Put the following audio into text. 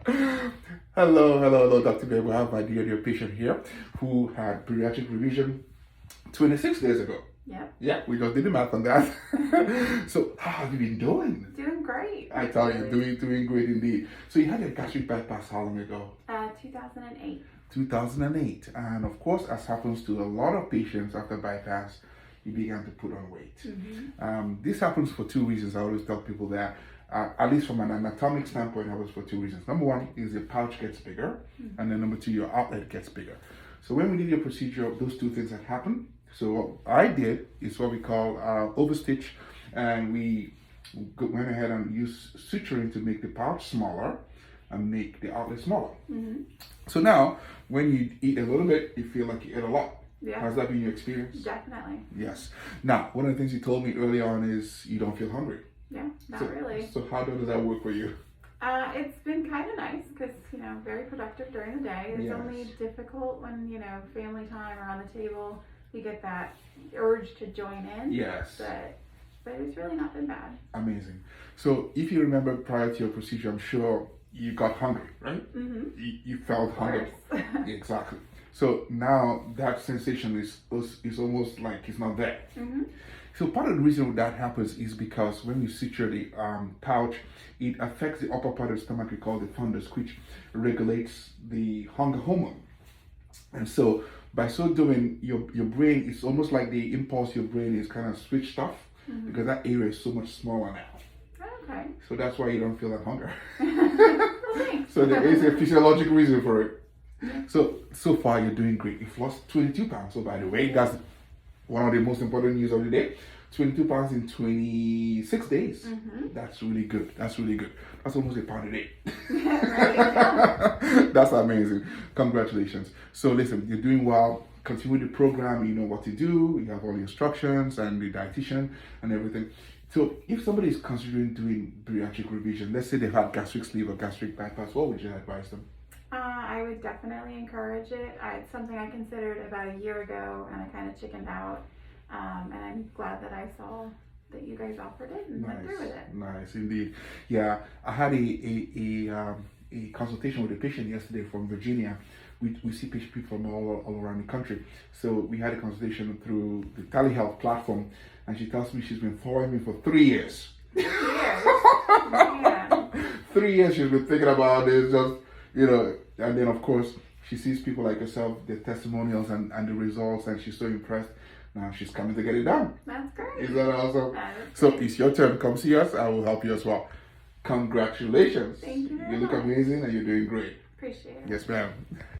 Hello, Dr. Babe. We have my dear patient here who had bariatric revision 26 days ago. Yep. Yeah, we just did the math on that. So, how have you been doing? Doing great. I tell you, doing great indeed. So, you had a gastric bypass how long ago? 2008. 2008. And of course, as happens to a lot of patients after bypass, you began to put on weight. Mm-hmm. This happens for two reasons. I always tell people that, at least from an anatomic standpoint, it happens for two reasons. Number one is your pouch gets bigger, and then number two, your outlet gets bigger. So when we did your procedure, those two things had happened. So what I did is what we call Overstitch, and we went ahead and used suturing to make the pouch smaller and make the outlet smaller. Mm-hmm. So now, when you eat a little bit, you feel like you ate a lot. Yeah. Has that been your experience? Definitely. Yes. Now, one of the things you told me early on is you don't feel hungry. Yeah, not really. So how does that work for you? It's been kind of nice because, very productive during the day. It's only difficult when, family time around the table, you get that urge to join in. Yes. But it's really not been bad. Amazing. So if you remember prior to your procedure, I'm sure you got hungry, right? Mm-hmm. You felt hungry. Exactly. So now that sensation is almost like it's not there. Mm-hmm. So part of the reason that happens is because when you suture the pouch, it affects the upper part of the stomach we call the fundus, which regulates the hunger hormone. And so by so doing, your brain, it's almost like the impulse your brain is kind of switched off, because that area is so much smaller now. Okay. So that's why you don't feel that hunger. Thanks. So there is a physiological reason for it. So far you're doing great. You've lost 22 pounds. So by the way, that's one of the most important news of the day. 22 pounds in 26 days. Mm-hmm. That's really good. That's almost a pound a day. Right. That's amazing. Congratulations. So listen, you're doing well. Continue the program. You know what to do. You have all the instructions and the dietitian and everything. So if somebody is considering doing bariatric revision, let's say they've had gastric sleeve or gastric bypass, what would you advise them? I would definitely encourage it. It's something I considered about a year ago, and I kind of chickened out. And I'm glad that I saw that you guys offered it and went through with it. Nice, indeed. Yeah, I had a consultation with a patient yesterday from Virginia. We see people from all around the country. So we had a consultation through the telehealth platform, and she tells me she's been following me for 3 years. 3 years? Yeah. 3 years she's been thinking about this, and then of course she sees people like yourself, their testimonials and the results, and she's so impressed. Now she's coming to get it done. That's great. Is that awesome? That's So great. it's your turn. Come see us. I will help you as well. Congratulations. Thank you very You look much. amazing and you're doing great. Appreciate it. Yes, ma'am.